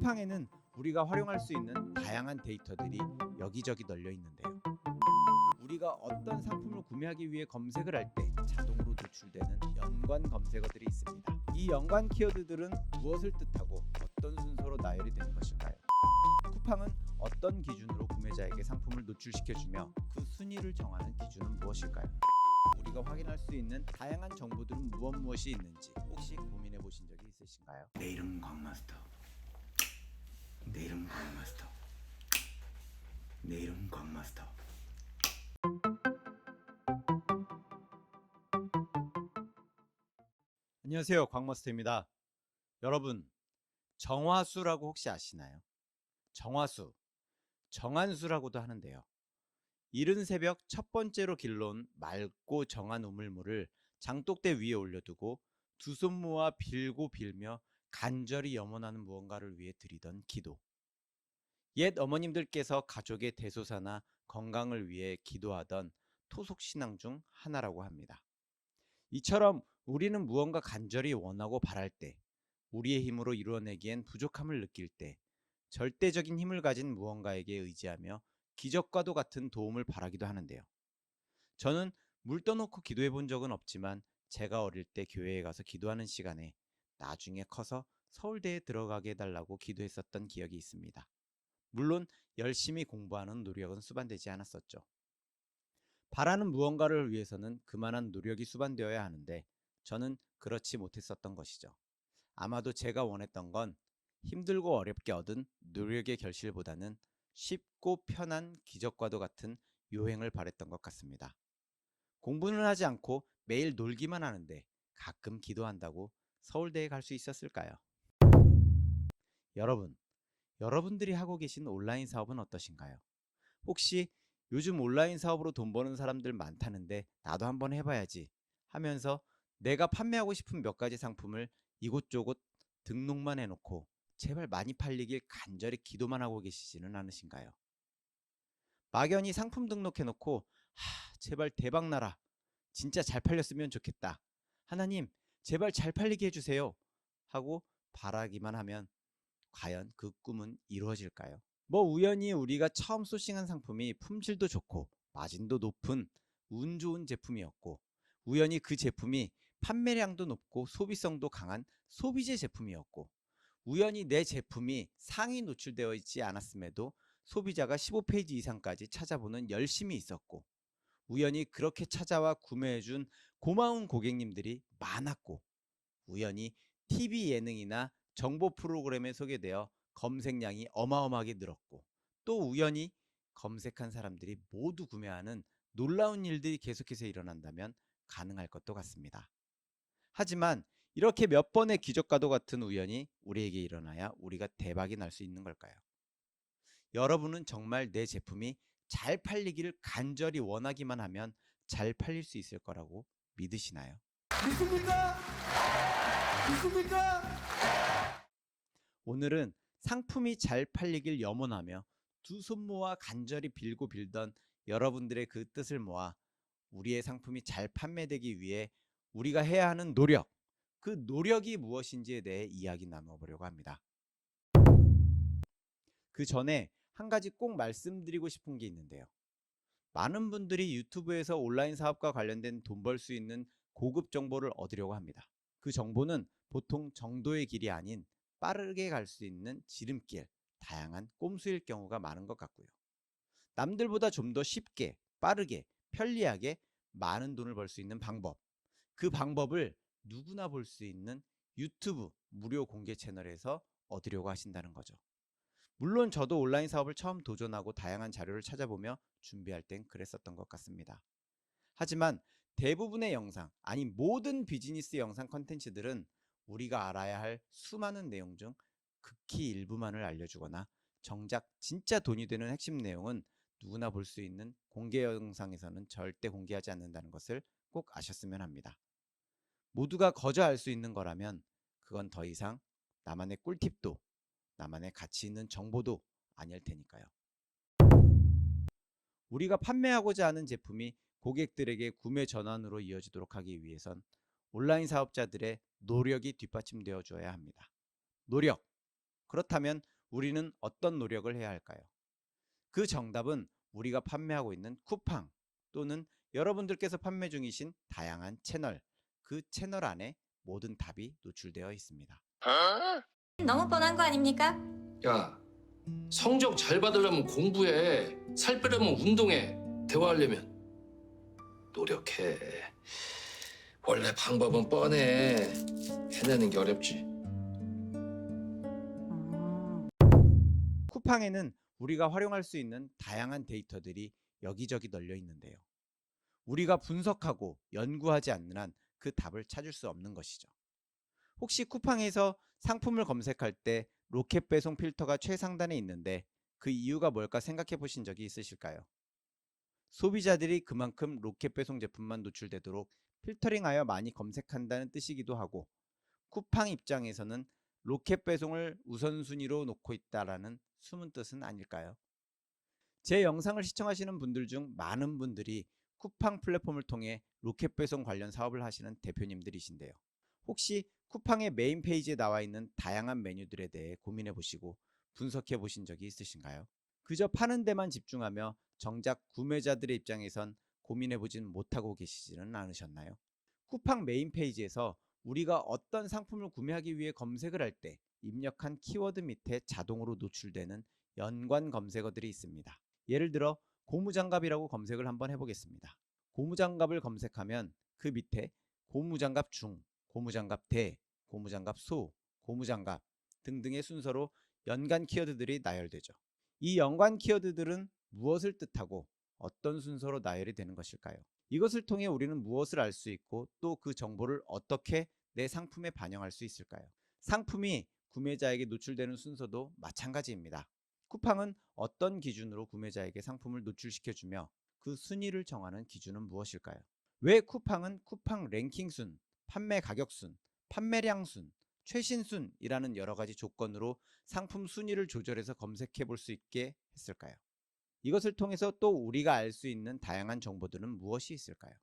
쿠팡에는 우리가 활용할 수 있는 다양한 데이터들이 여기저기 널려 있는데요. 우리가 어떤 상품을 구매하기 위해 검색을 할 때 자동으로 노출되는 연관 검색어들이 있습니다. 이 연관 키워드들은 무엇을 뜻하고 어떤 순서로 나열이 되는 것일까요? 쿠팡은 어떤 기준으로 구매자에게 상품을 노출시켜주며 그 순위를 정하는 기준은 무엇일까요? 우리가 확인할 수 있는 다양한 정보들은 무엇이 있는지 혹시 고민해 보신 적이 있으신가요? 내 이름은 광마스터. 내 이름은 광마스터. 내 이름은 광마스터. 안녕하세요, 광머스터입니다. 여러분, 정화수라고 혹시 아시나요? 정화수, 정한수라고도 하는데요. 이른 새벽 첫 번째로 길러온 맑고 정한 우물물을 장독대 위에 올려두고 두 손 모아 빌고 빌며 간절히 염원하는 무언가를 위해 드리던 기도. 옛 어머님들께서 가족의 대소사나 건강을 위해 기도하던 토속신앙 중 하나라고 합니다. 이처럼 우리는 무언가 간절히 원하고 바랄 때, 우리의 힘으로 이루어내기엔 부족함을 느낄 때, 절대적인 힘을 가진 무언가에게 의지하며 기적과도 같은 도움을 바라기도 하는데요. 저는 물 떠놓고 기도해 본 적은 없지만 제가 어릴 때 교회에 가서 기도하는 시간에 나중에 커서 서울대에 들어가게 해달라고 기도했었던 기억이 있습니다. 물론 열심히 공부하는 노력은 수반되지 않았었죠. 바라는 무언가를 위해서는 그만한 노력이 수반되어야 하는데 저는 그렇지 못했었던 것이죠. 아마도 제가 원했던 건 힘들고 어렵게 얻은 노력의 결실보다는 쉽고 편한 기적과도 같은 요행을 바랬던 것 같습니다. 공부는 하지 않고 매일 놀기만 하는데 가끔 기도한다고 서울대에 갈 수 있었을까요? 여러분들이 하고 계신 온라인 사업은 어떠신가요? 혹시 요즘 온라인 사업으로 돈 버는 사람들 많다는데 나도 한번 해봐야지 하면서 내가 판매하고 싶은 몇 가지 상품을 이곳저곳 등록만 해놓고 제발 많이 팔리길 간절히 기도만 하고 계시지는 않으신가요? 막연히 상품 등록해놓고 제발 대박 나라, 진짜 잘 팔렸으면 좋겠다, 하나님 제발 잘 팔리게 해주세요 하고 바라기만 하면 과연 그 꿈은 이루어질까요? 뭐 우연히 우리가 처음 소싱한 상품이 품질도 좋고 마진도 높은 운 좋은 제품이었고, 우연히 그 제품이 판매량도 높고 소비성도 강한 소비재 제품이었고, 우연히 내 제품이 상위 노출되어 있지 않았음에도 소비자가 15페이지 이상까지 찾아보는 열심이 있었고, 우연히 그렇게 찾아와 구매해준 고마운 고객님들이 많았고, 우연히 TV 예능이나 정보 프로그램에 소개되어 검색량이 어마어마하게 늘었고, 또 우연히 검색한 사람들이 모두 구매하는 놀라운 일들이 계속해서 일어난다면 가능할 것도 같습니다. 하지만 이렇게 몇 번의 기적과도 같은 우연이 우리에게 일어나야 우리가 대박이 날 수 있는 걸까요? 여러분은 정말 내 제품이 잘 팔리기를 간절히 원하기만 하면 잘 팔릴 수 있을 거라고 믿으시나요? 믿습니까? 믿습니까? 오늘은 상품이 잘 팔리길 염원하며 두 손 모아 간절히 빌고 빌던 여러분들의 그 뜻을 모아 우리의 상품이 잘 판매되기 위해 우리가 해야 하는 노력, 그 노력이 무엇인지에 대해 이야기 나눠보려고 합니다. 그 전에 한 가지 꼭 말씀드리고 싶은 게 있는데요. 많은 분들이 유튜브에서 온라인 사업과 관련된 돈 벌 수 있는 고급 정보를 얻으려고 합니다. 그 정보는 보통 정도의 길이 아닌 빠르게 갈 수 있는 지름길, 다양한 꼼수일 경우가 많은 것 같고요. 남들보다 좀 더 쉽게, 빠르게, 편리하게 많은 돈을 벌 수 있는 방법, 그 방법을 누구나 볼 수 있는 유튜브 무료 공개 채널에서 얻으려고 하신다는 거죠. 물론 저도 온라인 사업을 처음 도전하고 다양한 자료를 찾아보며 준비할 땐 그랬었던 것 같습니다. 하지만 대부분의 영상, 아니 모든 비즈니스 영상 컨텐츠들은 우리가 알아야 할 수많은 내용 중 극히 일부만을 알려주거나 정작 진짜 돈이 되는 핵심 내용은 누구나 볼 수 있는 공개 영상에서는 절대 공개하지 않는다는 것을 꼭 아셨으면 합니다. 모두가 거저 알 수 있는 거라면 그건 더 이상 나만의 꿀팁도 나만의 가치 있는 정보도 아닐 테니까요. 우리가 판매하고자 하는 제품이 고객들에게 구매 전환으로 이어지도록 하기 위해선 온라인 사업자들의 노력이 뒷받침되어 줘야 합니다. 노력. 그렇다면 우리는 어떤 노력을 해야 할까요? 그 정답은 우리가 판매하고 있는 쿠팡 또는 여러분들께서 판매 중이신 다양한 채널, 그 채널 안에 모든 답이 노출되어 있습니다. 너무 뻔한 거 아닙니까? 야, 성적 잘 받으려면 공부해. 살 빼려면 운동해. 대화하려면 노력해. 원래 방법은 뻔해. 해내는 게 어렵지. 쿠팡에는 우리가 활용할 수 있는 다양한 데이터들이 여기저기 널려 있는데요. 우리가 분석하고 연구하지 않는 한 그 답을 찾을 수 없는 것이죠. 혹시 쿠팡에서 상품을 검색할 때 로켓 배송 필터가 최상단에 있는데 그 이유가 뭘까 생각해 보신 적이 있으실까요? 소비자들이 그만큼 로켓 배송 제품만 노출되도록 필터링하여 많이 검색한다는 뜻이기도 하고, 쿠팡 입장에서는 로켓 배송을 우선순위로 놓고 있다라는 숨은 뜻은 아닐까요? 제 영상을 시청하시는 분들 중 많은 분들이 쿠팡 플랫폼을 통해 로켓 배송 관련 사업을 하시는 대표님들이신데요. 혹시 쿠팡의 메인 페이지에 나와 있는 다양한 메뉴들에 대해 고민해 보시고 분석해 보신 적이 있으신가요? 그저 파는 데만 집중하며 정작 구매자들의 입장에선 고민해 보진 못하고 계시지는 않으셨나요? 쿠팡 메인 페이지에서 우리가 어떤 상품을 구매하기 위해 검색을 할 때 입력한 키워드 밑에 자동으로 노출되는 연관 검색어들이 있습니다. 예를 들어 고무장갑이라고 검색을 한번 해보겠습니다. 고무장갑을 검색하면 그 밑에 고무장갑 중, 고무장갑 대, 고무장갑 소, 고무장갑 등등의 순서로 연관 키워드들이 나열되죠. 이 연관 키워드들은 무엇을 뜻하고 어떤 순서로 나열이 되는 것일까요? 이것을 통해 우리는 무엇을 알 수 있고 또 그 정보를 어떻게 내 상품에 반영할 수 있을까요? 상품이 구매자에게 노출되는 순서도 마찬가지입니다. 쿠팡은 어떤 기준으로 구매자에게 상품을 노출시켜주며 그 순위를 정하는 기준은 무엇일까요? 왜 쿠팡은 쿠팡 랭킹순, 판매 가격순, 판매량순, 최신순이라는 여러 가지 조건으로 상품 순위를 조절해서 검색해 볼 수 있게 했을까요? 이것을 통해서 또 우리가 알 수 있는 다양한 정보들은 무엇이 있을까요?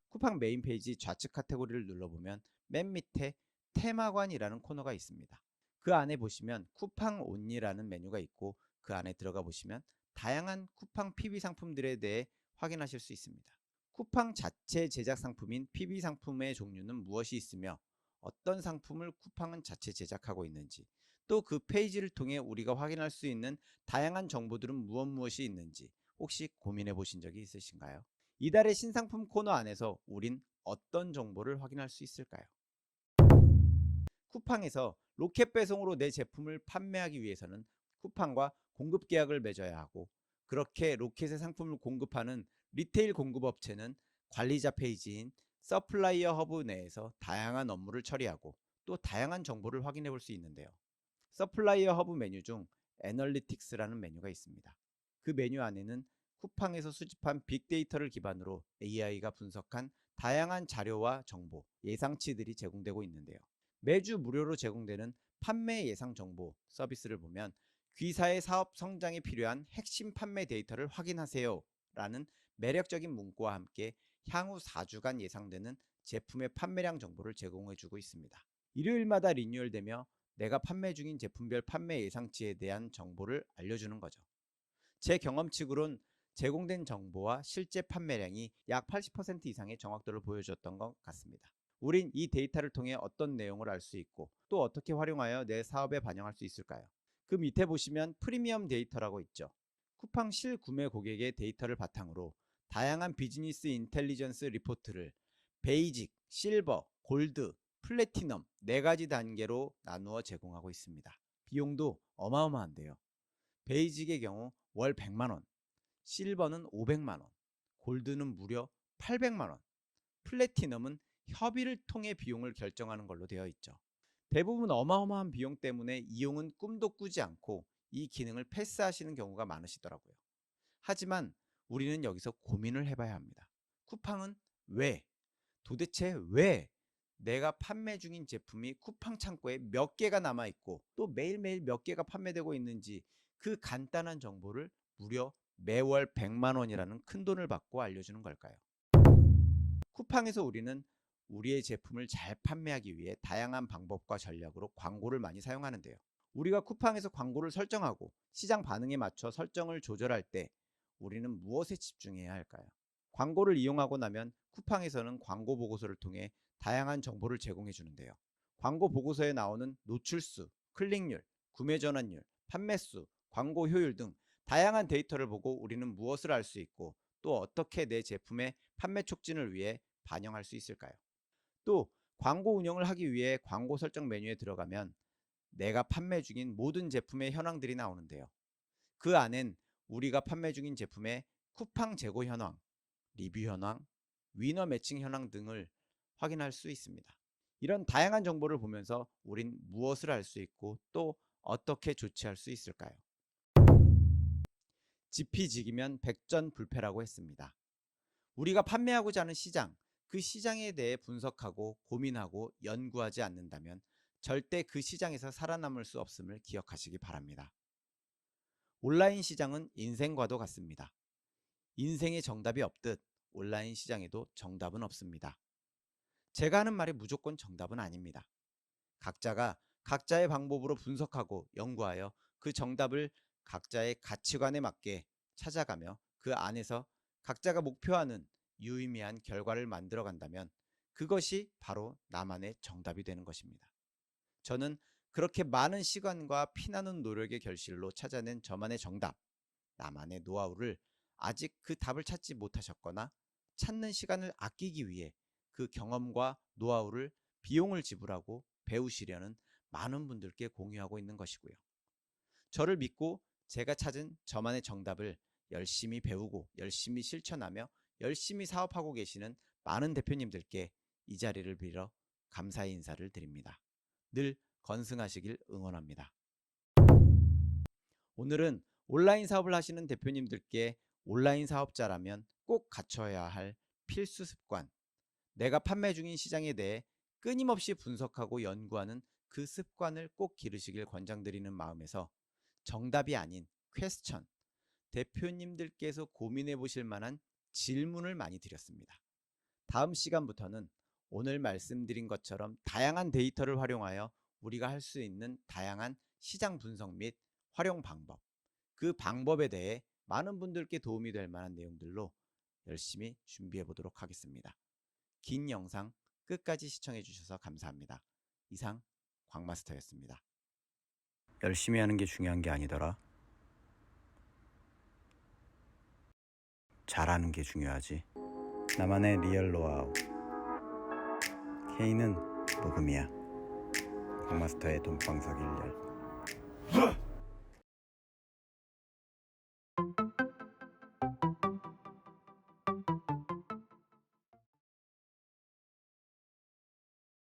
쿠팡 메인 페이지 좌측 카테고리를 눌러보면 맨 밑에 테마관이라는 코너가 있습니다. 그 안에 보시면 쿠팡 온리라는 메뉴가 있고 그 안에 들어가 보시면 다양한 쿠팡 PB 상품들에 대해 확인하실 수 있습니다. 쿠팡 자체 제작 상품인 PB 상품의 종류는 무엇이 있으며 어떤 상품을 쿠팡은 자체 제작하고 있는지, 또 그 페이지를 통해 우리가 확인할 수 있는 다양한 정보들은 무엇이 있는지 혹시 고민해 보신 적이 있으신가요? 이달의 신상품 코너 안에서 우린 어떤 정보를 확인할 수 있을까요? 쿠팡에서 로켓 배송으로 내 제품을 판매하기 위해서는 쿠팡과 공급 계약을 맺어야 하고, 그렇게 로켓의 상품을 공급하는 리테일 공급업체는 관리자 페이지인 서플라이어 허브 내에서 다양한 업무를 처리하고 또 다양한 정보를 확인해 볼 수 있는데요. 서플라이어 허브 메뉴 중 애널리틱스라는 메뉴가 있습니다. 그 메뉴 안에는 쿠팡에서 수집한 빅데이터를 기반으로 AI가 분석한 다양한 자료와 정보, 예상치들이 제공되고 있는데요. 매주 무료로 제공되는 판매 예상 정보 서비스를 보면 귀사의 사업 성장에 필요한 핵심 판매 데이터를 확인하세요 라는 매력적인 문구와 함께 향후 4주간 예상되는 제품의 판매량 정보를 제공해주고 있습니다. 일요일마다 리뉴얼되며 내가 판매 중인 제품별 판매 예상치에 대한 정보를 알려주는 거죠. 제 경험칙으론 제공된 정보와 실제 판매량이 약 80% 이상의 정확도를 보여줬던 것 같습니다. 우린 이 데이터를 통해 어떤 내용을 알 수 있고 또 어떻게 활용하여 내 사업에 반영할 수 있을까요? 그 밑에 보시면 프리미엄 데이터라고 있죠. 쿠팡 실구매 고객의 데이터를 바탕으로 다양한 비즈니스 인텔리전스 리포트를 베이직, 실버, 골드, 플래티넘 4가지 단계로 나누어 제공하고 있습니다. 비용도 어마어마한데요. 베이직의 경우 월 100만원, 실버는 500만원, 골드는 무려 800만원, 플래티넘은 협의를 통해 비용을 결정하는 걸로 되어 있죠. 대부분 어마어마한 비용 때문에 이용은 꿈도 꾸지 않고 이 기능을 패스하시는 경우가 많으시더라고요. 하지만 우리는 여기서 고민을 해봐야 합니다. 쿠팡은 도대체 왜 내가 판매 중인 제품이 쿠팡 창고에 몇 개가 남아있고 또 매일매일 몇 개가 판매되고 있는지 그 간단한 정보를 무려 매월 100만원이라는 큰 돈을 받고 알려주는 걸까요? 쿠팡에서 우리는 우리의 제품을 잘 판매하기 위해 다양한 방법과 전략으로 광고를 많이 사용하는데요. 우리가 쿠팡에서 광고를 설정하고 시장 반응에 맞춰 설정을 조절할 때 우리는 무엇에 집중해야 할까요? 광고를 이용하고 나면 쿠팡에서는 광고 보고서를 통해 다양한 정보를 제공해 주는데요. 광고 보고서에 나오는 노출수, 클릭률, 구매 전환율, 판매수, 광고 효율 등 다양한 데이터를 보고 우리는 무엇을 알 수 있고 또 어떻게 내 제품의 판매 촉진을 위해 반영할 수 있을까요? 또 광고 운영을 하기 위해 광고 설정 메뉴에 들어가면 내가 판매 중인 모든 제품의 현황들이 나오는데요. 그 안엔 우리가 판매 중인 제품의 쿠팡 재고 현황, 리뷰 현황, 위너 매칭 현황 등을 확인할 수 있습니다. 이런 다양한 정보를 보면서 우린 무엇을 알 수 있고 또 어떻게 조치할 수 있을까요? 지피지기면 백전불패라고 했습니다. 우리가 판매하고자 하는 시장, 그 시장에 대해 분석하고 고민하고 연구하지 않는다면 절대 그 시장에서 살아남을 수 없음을 기억하시기 바랍니다. 온라인 시장은 인생과도 같습니다. 인생에 정답이 없듯 온라인 시장에도 정답은 없습니다. 제가 하는 말이 무조건 정답은 아닙니다. 각자가 각자의 방법으로 분석하고 연구하여 그 정답을 각자의 가치관에 맞게 찾아가며 그 안에서 각자가 목표하는 유의미한 결과를 만들어 간다면 그것이 바로 나만의 정답이 되는 것입니다. 저는 그렇게 많은 시간과 피나는 노력의 결실로 찾아낸 저만의 정답, 나만의 노하우를 아직 그 답을 찾지 못하셨거나 찾는 시간을 아끼기 위해 그 경험과 노하우를 비용을 지불하고 배우시려는 많은 분들께 공유하고 있는 것이고요. 저를 믿고 제가 찾은 저만의 정답을 열심히 배우고 열심히 실천하며 열심히 사업하고 계시는 많은 대표님들께 이 자리를 빌어 감사의 인사를 드립니다. 늘 건승하시길 응원합니다. 오늘은 온라인 사업을 하시는 대표님들께 온라인 사업자라면 꼭 갖춰야 할 필수 습관, 내가 판매 중인 시장에 대해 끊임없이 분석하고 연구하는 그 습관을 꼭 기르시길 권장드리는 마음에서 정답이 아닌 퀘스천, 대표님들께서 고민해 보실 만한 질문을 많이 드렸습니다. 다음 시간부터는 오늘 말씀드린 것처럼 다양한 데이터를 활용하여 우리가 할 수 있는 다양한 시장 분석 및 활용 방법, 그 방법에 대해 많은 분들께 도움이 될 만한 내용들로 열심히 준비해 보도록 하겠습니다. 긴 영상 끝까지 시청해 주셔서 감사합니다. 이상 광마스터였습니다. 열심히 하는 게 중요한 게 아니더라. 잘하는 게 중요하지. 나만의 리얼 노하우. K는 녹음이야. 광마스터의 돈방석 1열.